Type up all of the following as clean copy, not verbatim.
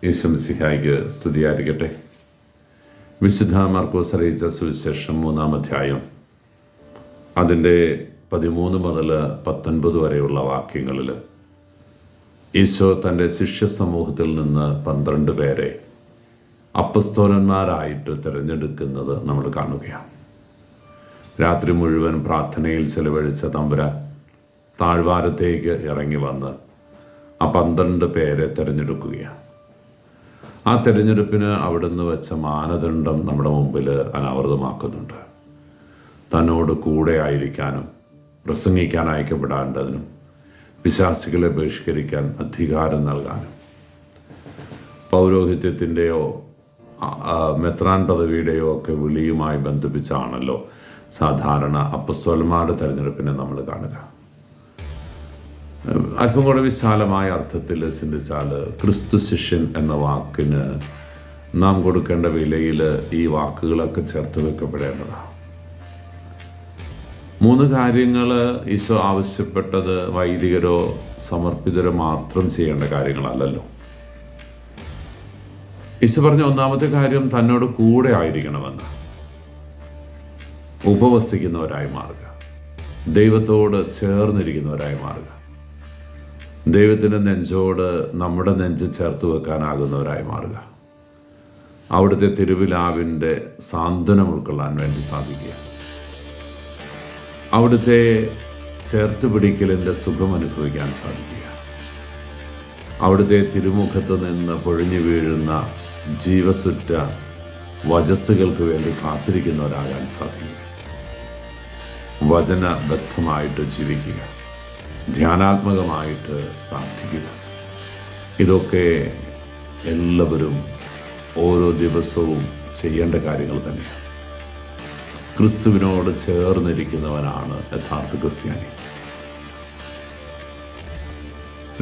യേശു മിശിഹായ്ക്ക് സ്തുതിയായിരിക്കട്ടെ. വിശുദ്ധ മർക്കോസ് അറിയിച്ച സുവിശേഷം 3-ാം അധ്യായം അതിൻ്റെ 13 മുതൽ 19 വരെയുള്ള വാക്യങ്ങളിൽ ഈശോ തൻ്റെ ശിഷ്യ സമൂഹത്തിൽ നിന്ന് 12 പേരെ അപ്പസ്തോലന്മാരായിട്ട് തിരഞ്ഞെടുക്കുന്നത് നമ്മൾ കാണുകയാണ്. രാത്രി മുഴുവൻ പ്രാർത്ഥനയിൽ ചെലവഴിച്ച തമ്പുരാൻ താഴ്വാരത്തേക്ക് ഇറങ്ങി വന്ന് ആ 12 പേരെ തിരഞ്ഞെടുക്കുകയാണ്. ആ തിരഞ്ഞെടുപ്പിന് അവിടുന്ന് വെച്ച മാനദണ്ഡം നമ്മുടെ മുമ്പിൽ അനാവൃതമാക്കുന്നുണ്ട്. തന്നോട് കൂടെ ആയിരിക്കാനും പ്രസംഗിക്കാൻ അയക്കപ്പെടേണ്ടതിനും പിശാചുക്കളെ ബഹിഷ്കരിക്കാൻ അധികാരം നൽകാനും പൗരോഹിത്യത്തിൻ്റെയോ മെത്രാൻ പദവിയുടെയോ ഒക്കെ വിളിയുമായി ബന്ധിപ്പിച്ചാണല്ലോ സാധാരണ അപ്പസ്തോലന്മാരുടെ തിരഞ്ഞെടുപ്പിനെ നമ്മൾ കാണുക. അല്പം കൂടെ വിശാലമായ അർത്ഥത്തിൽ ചിന്തിച്ചാൽ ക്രിസ്തു ശിഷ്യൻ എന്ന വാക്കിന് നാം കൊടുക്കേണ്ട വിലയിൽ ഈ വാക്കുകളൊക്കെ ചേർത്ത് വെക്കപ്പെടേണ്ടതാണ്. 3 കാര്യങ്ങൾ ഈശോ ആവശ്യപ്പെട്ടത് വൈദികരോ സമർപ്പിതരോ മാത്രം ചെയ്യേണ്ട കാര്യങ്ങളല്ലല്ലോ. ഈശോ പറഞ്ഞ ഒന്നാമത്തെ കാര്യം തന്നോട് കൂടെ ആയിരിക്കണമെന്ന്, ഉപവസിക്കുന്നവരായി മാറുക, ദൈവത്തോട് ചേർന്നിരിക്കുന്നവരായി മാറുക, ദൈവത്തിൻ്റെ നെഞ്ചോട് നമ്മുടെ നെഞ്ച് ചേർത്ത് വെക്കാനാകുന്നവരായി മാറുക, അവിടുത്തെ തിരുവിലാവിൻ്റെ സാന്ത്വനം ഉൾക്കൊള്ളാൻ വേണ്ടി സാധിക്കുക, അവിടുത്തെ ചേർത്ത് പിടിക്കലിൻ്റെ സുഖം അനുഭവിക്കാൻ സാധിക്കുക, അവിടുത്തെ തിരുമുഖത്ത് നിന്ന് പൊഴിഞ്ഞു വീഴുന്ന ജീവസുറ്റ വചസ്സുകൾക്ക് വേണ്ടി കാത്തിരിക്കുന്നവരാകാൻ സാധിക്കുക, വചനബദ്ധമായിട്ട് ജീവിക്കുക, ധ്യാനാത്മകമായിട്ട് പ്രാർത്ഥിക്കുക. ഇതൊക്കെ എല്ലാവരും ഓരോ ദിവസവും ചെയ്യേണ്ട കാര്യങ്ങൾ തന്നെയാണ്. ക്രിസ്തുവിനോട് ചേർന്നിരിക്കുന്നവനാണ് യഥാർത്ഥ ക്രിസ്ത്യാനി.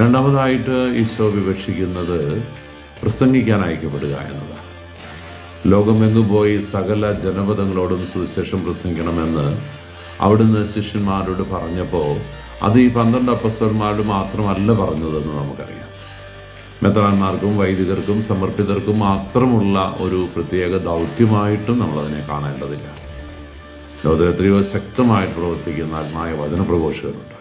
രണ്ടാമതായിട്ട് ഈശോ വിവക്ഷിക്കുന്നത് പ്രസംഗിക്കാൻ അയക്കപ്പെടുക എന്നതാണ്. ലോകമെങ്ങു പോയി സകല ജനപദങ്ങളോടും സുവിശേഷം പ്രസംഗിക്കണമെന്ന് അവിടുന്ന് ശിഷ്യന്മാരോട് പറഞ്ഞപ്പോൾ അത് ഈ 12 അപ്പസ്തോലന്മാരോട് മാത്രമല്ല പറഞ്ഞതെന്ന് നമുക്കറിയാം. മെത്രാന്മാർക്കും വൈദികർക്കും സമർപ്പിതർക്കും മാത്രമുള്ള ഒരു പ്രത്യേക ദൗത്യമായിട്ടും നമ്മളതിനെ കാണേണ്ടതില്ല. ലോകത്തിൽ എത്രയോ ശക്തമായിട്ട് പ്രവർത്തിക്കുന്ന ആത്മായ വചനപ്രഘോഷകരുണ്ട്.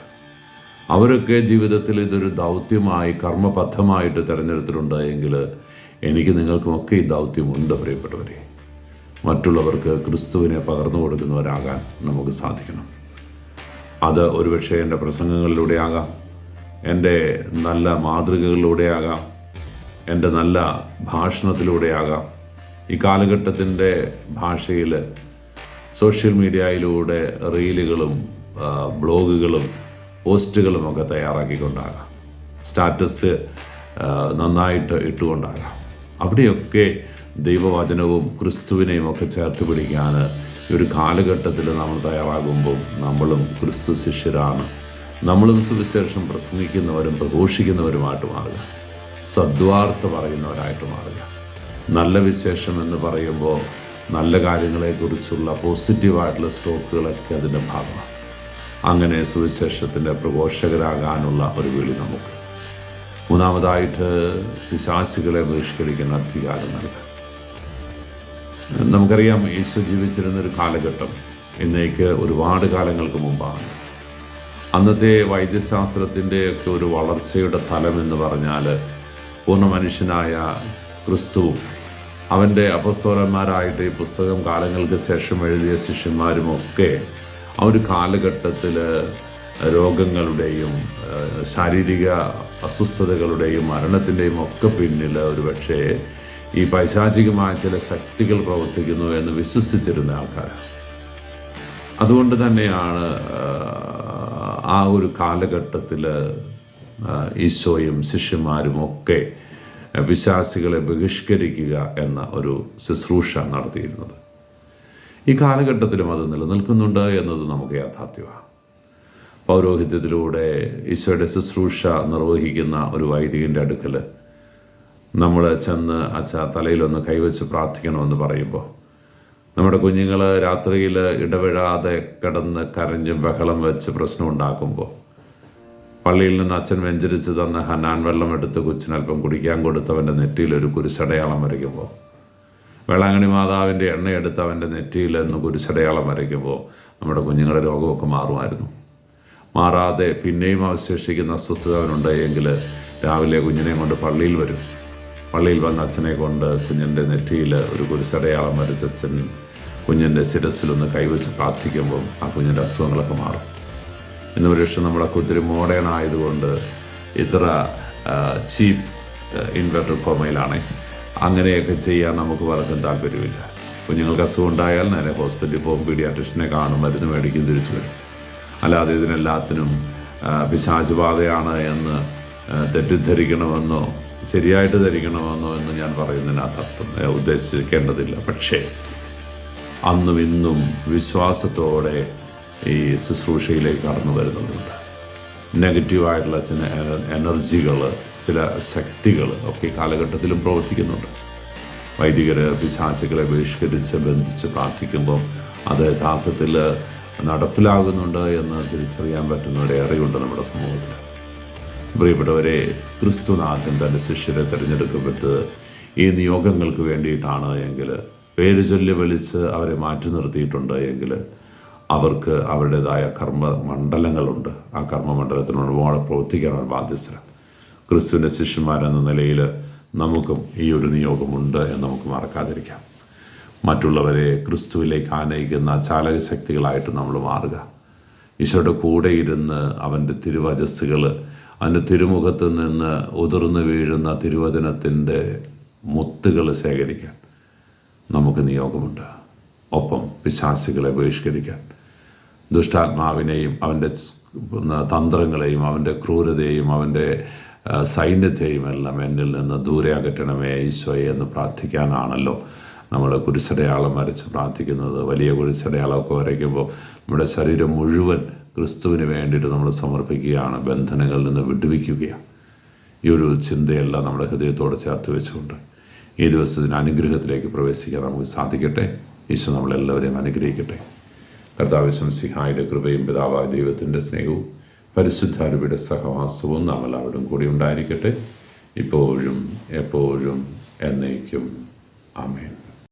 അവരൊക്കെ ജീവിതത്തിൽ ഇതൊരു ദൗത്യമായി കർമ്മബദ്ധമായിട്ട് തിരഞ്ഞെടുത്തിട്ടുണ്ട് എങ്കിൽ എനിക്ക് നിങ്ങൾക്കുമൊക്കെ ഈ ദൗത്യമുണ്ട് പ്രിയപ്പെട്ടവരെ. മറ്റുള്ളവർക്ക് ക്രിസ്തുവിനെ പകർന്നു കൊടുക്കുന്നവരാകാൻ നമുക്ക് സാധിക്കണം. അത് ഒരുപക്ഷെ എൻ്റെ പ്രസംഗങ്ങളിലൂടെ ആകാം, എൻ്റെ നല്ല മാതൃകകളിലൂടെയാകാം, എൻ്റെ നല്ല ഭാഷണത്തിലൂടെയാകാം. ഈ കാലഘട്ടത്തിൻ്റെ ഭാഷയിൽ സോഷ്യൽ മീഡിയയിലൂടെ റീലുകളും ബ്ലോഗുകളും പോസ്റ്റുകളും ഒക്കെ തയ്യാറാക്കിക്കൊണ്ടാകാം, സ്റ്റാറ്റസ് നന്നായിട്ട് ഇട്ടുകൊണ്ടാകാം. അവിടെയൊക്കെ ദൈവവചനവും ക്രിസ്തുവിനെയും ഒക്കെ ചേർത്ത് പിടിക്കാൻ ഒരു കാലഘട്ടത്തിൽ നമ്മൾ തയ്യാറാകുമ്പോൾ നമ്മളും ക്രിസ്തു ശിഷ്യരാണ്. നമ്മളും സുവിശേഷം പ്രസംഗിക്കുന്നവരും പ്രഘോഷിക്കുന്നവരുമായിട്ട് മാറുക, സദ്വാർത്ത പറയുന്നവരായിട്ട് മാറുക. നല്ല വിശേഷം എന്ന് പറയുമ്പോൾ നല്ല കാര്യങ്ങളെക്കുറിച്ചുള്ള പോസിറ്റീവായിട്ടുള്ള സ്റ്റോക്കുകളൊക്കെ അതിൻ്റെ ഭാഗമാണ്. അങ്ങനെ സുവിശേഷത്തിൻ്റെ പ്രഘോഷകരാകാനുള്ള ഒരു വിളി നമുക്ക്. മൂന്നാമതായിട്ട് പിശാചുക്കളെ ബഹിഷ്കരിക്കുന്ന അധികാരം നൽകുക. നമുക്കറിയാം, ഈശോ ജീവിച്ചിരുന്നൊരു കാലഘട്ടം ഇന്നേക്ക് ഒരുപാട് കാലങ്ങൾക്ക് മുമ്പാണ്. അന്നത്തെ വൈദ്യശാസ്ത്രത്തിൻ്റെയൊക്കെ ഒരു വളർച്ചയുടെ തലം എന്ന് പറഞ്ഞാൽ പൂർണ്ണ മനുഷ്യനായ ക്രിസ്തുവും അവൻ്റെ അപ്പസ്തോലന്മാരായിട്ട് ഈ പുസ്തകം കാലങ്ങൾക്ക് ശേഷം എഴുതിയ ശിഷ്യന്മാരുമൊക്കെ ആ ഒരു കാലഘട്ടത്തിൽ രോഗങ്ങളുടെയും ശാരീരിക അസ്വസ്ഥതകളുടെയും മരണത്തിൻ്റെയും ഒക്കെ പിന്നിൽ ഒരുപക്ഷെ ഈ പൈശാചികമായ ചില ശക്തികൾ പ്രവർത്തിക്കുന്നു എന്ന് വിശ്വസിച്ചിരുന്ന ആൾക്കാർ. അതുകൊണ്ട് തന്നെയാണ് ആ ഒരു കാലഘട്ടത്തിൽ ഈശോയും ശിഷ്യന്മാരും ഒക്കെ പിശാചുക്കളെ ബഹിഷ്കരിക്കുക എന്ന ഒരു ശുശ്രൂഷ നടത്തിയിരുന്നത്. ഈ കാലഘട്ടത്തിലും അത് നിലനിൽക്കുന്നുണ്ട് എന്നത് നമുക്ക് യാഥാർത്ഥ്യമാണ്. പൗരോഹിത്യത്തിലൂടെ ഈശോയുടെ ശുശ്രൂഷ നിർവഹിക്കുന്ന ഒരു വൈദികൻ്റെ അടുക്കൽ നമ്മൾ ചെന്ന് തലയിലൊന്ന് കൈവച്ച് പ്രാർത്ഥിക്കണമെന്ന് പറയുമ്പോൾ നമ്മുടെ കുഞ്ഞുങ്ങൾ രാത്രിയിൽ ഇടവിടാതെ കിടന്ന് കരഞ്ഞും ബഹളം വെച്ച് പ്രശ്നം ഉണ്ടാക്കുമ്പോൾ പള്ളിയിൽ നിന്ന് അച്ഛൻ വെഞ്ചരിച്ച് തന്ന ഹനാൻ വെള്ളം എടുത്ത് കൊച്ചിനൽപ്പം കുടിക്കാൻ കൊടുത്തവൻ്റെ നെറ്റിയിൽ ഒരു കുരിശടയാളം വരയ്ക്കുമ്പോൾ, വേളാങ്കണ്ണി മാതാവിൻ്റെ എണ്ണയെടുത്ത് അവൻ്റെ നെറ്റിയിൽ നിന്ന് കുരിശടയാളം വരയ്ക്കുമ്പോൾ നമ്മുടെ കുഞ്ഞുങ്ങളുടെ രോഗമൊക്കെ മാറുമായിരുന്നു. മാറാതെ പിന്നെയും അവശേഷിക്കുന്ന അസ്വസ്ഥത അവനുണ്ടെങ്കിൽ രാവിലെ കുഞ്ഞിനെ കൊണ്ട് പള്ളിയിൽ വരും. പള്ളിയിൽ വന്ന അച്ഛനെ കൊണ്ട് കുഞ്ഞിൻ്റെ നെറ്റിയിൽ ഒരു കുരിശടയാളം വരച്ച് അച്ഛൻ കുഞ്ഞിൻ്റെ ശിരസിലൊന്ന് കൈവച്ച് പ്രാർത്ഥിക്കുമ്പോൾ ആ കുഞ്ഞിൻ്റെ അസുഖങ്ങളൊക്കെ മാറും. ഇന്ന് പക്ഷേ നമ്മളൊക്കെ ഒത്തിരി മോഡേൺ ആയതുകൊണ്ട് ഇത്ര ചീപ്പ് ഇൻവെർട്ടർ കോമയിലാണ്. അങ്ങനെയൊക്കെ ചെയ്യാൻ നമുക്ക് പലർക്കും താല്പര്യമില്ല. കുഞ്ഞുങ്ങൾക്ക് അസുഖം ഉണ്ടായാൽ നേരെ ഹോസ്പിറ്റലിൽ പോകും, പീഡിയാട്രിഷനെ കാണും, മരുന്ന് മേടിക്കും, തിരിച്ചു വരും. അല്ലാതെ ഇതിനെല്ലാത്തിനും പിശാച് ബാധയാണ് എന്ന് തെറ്റിദ്ധരിക്കണമെന്നോ ശരിയായിട്ട് ധരിക്കണമെന്നോ എന്ന് ഞാൻ പറയുന്നതിനകത്തർത്ഥം ഉദ്ദേശിക്കേണ്ടതില്ല. പക്ഷേ അന്നും ഇന്നും വിശ്വാസത്തോടെ ഈ ശുശ്രൂഷയിലേക്ക് കടന്നു വരുന്നതുണ്ട്. നെഗറ്റീവായിട്ടുള്ള ചില എനർജികൾ, ചില ശക്തികൾ ഒക്കെ കാലഘട്ടത്തിലും പ്രവർത്തിക്കുന്നുണ്ട്. വൈദികർ പിശാചുകളെ ബഹിഷ്കരിച്ച് ബന്ധിച്ച് പ്രാർത്ഥിക്കുമ്പോൾ അത് യഥാർത്ഥത്തിൽ നടപ്പിലാകുന്നുണ്ട് എന്ന് തിരിച്ചറിയാൻ പറ്റുന്നവരേറെയുണ്ട് നമ്മുടെ സമൂഹത്തിൽ. പ്രിയപ്പെട്ടവരെ, ക്രിസ്തുനാഥൻ തൻ്റെ ശിഷ്യരെ തിരഞ്ഞെടുക്കപ്പെട്ടത് ഈ നിയോഗങ്ങൾക്ക് വേണ്ടിയിട്ടാണ് എങ്കിൽ, പേര് ചൊല്ലി വിളിച്ച് അവരെ മാറ്റി നിർത്തിയിട്ടുണ്ട് എങ്കിൽ അവർക്ക് അവരുടേതായ കർമ്മമണ്ഡലങ്ങളുണ്ട്. ആ കർമ്മമണ്ഡലത്തിനോട് പ്രവർത്തിക്കാനാണ് ബാധ്യസ്ഥരാണ്. ക്രിസ്തുവിൻ്റെ ശിഷ്യന്മാരെന്ന നിലയിൽ നമുക്കും ഈ ഒരു നിയോഗമുണ്ട് എന്ന് നമുക്ക് മറക്കാതിരിക്കാം. മറ്റുള്ളവരെ ക്രിസ്തുവിലേക്ക് ആനയിക്കുന്ന ചാലകശക്തികളായിട്ട് നമ്മൾ മാറുക. ഈശോയുടെ കൂടെ ഇരുന്ന് അവൻ്റെ തിരുവചസ്സുകൾ, അവൻ്റെ തിരുമുഖത്ത് നിന്ന് ഉതിർന്നു വീഴുന്ന തിരുവചനത്തിൻ്റെ മുത്തുകൾ ശേഖരിക്കാൻ നമുക്ക് നിയോഗമുണ്ട്. ഒപ്പം പിശാചുകളെ ബഹിഷ്കരിക്കാൻ, ദുഷ്ടാത്മാവിനെയും അവൻ്റെ തന്ത്രങ്ങളെയും അവൻ്റെ ക്രൂരതയെയും അവൻ്റെ സൈന്യത്തെയും എല്ലാം എന്നിൽ നിന്ന് ദൂരെ അകറ്റണമേ ഈശോയെ എന്ന് പ്രാർത്ഥിക്കാനാണല്ലോ നമ്മൾ കുരിശടയാളം വരച്ച് പ്രാർത്ഥിക്കുന്നത്. വലിയ കുരിശടയാളമൊക്കെ വരയ്ക്കുമ്പോൾ നമ്മുടെ ശരീരം മുഴുവൻ ക്രിസ്തുവിന് വേണ്ടിയിട്ട് നമ്മൾ സമർപ്പിക്കുകയാണ്, ബന്ധനങ്ങളിൽ നിന്ന് വിടുവിക്കുകയാണ്. ഈ ഒരു ചിന്തയെല്ലാം നമ്മുടെ ഹൃദയത്തോടെ ചേർത്ത് വെച്ചുകൊണ്ട് ഈ ദിവസത്തിന് അനുഗ്രഹത്തിലേക്ക് പ്രവേശിക്കാൻ നമുക്ക് സാധിക്കട്ടെ. ഈശോ നമ്മളെല്ലാവരെയും അനുഗ്രഹിക്കട്ടെ. കർത്താവ് മിശിഹായുടെ കൃപയും പിതാവായ ദൈവത്തിൻ്റെ സ്നേഹവും പരിശുദ്ധാരൂപിയുടെ സഹവാസവും നാം എല്ലാവരും കൂടി ഉണ്ടായിരിക്കട്ടെ, ഇപ്പോഴും എപ്പോഴും എന്നേക്കും. ആമേൻ.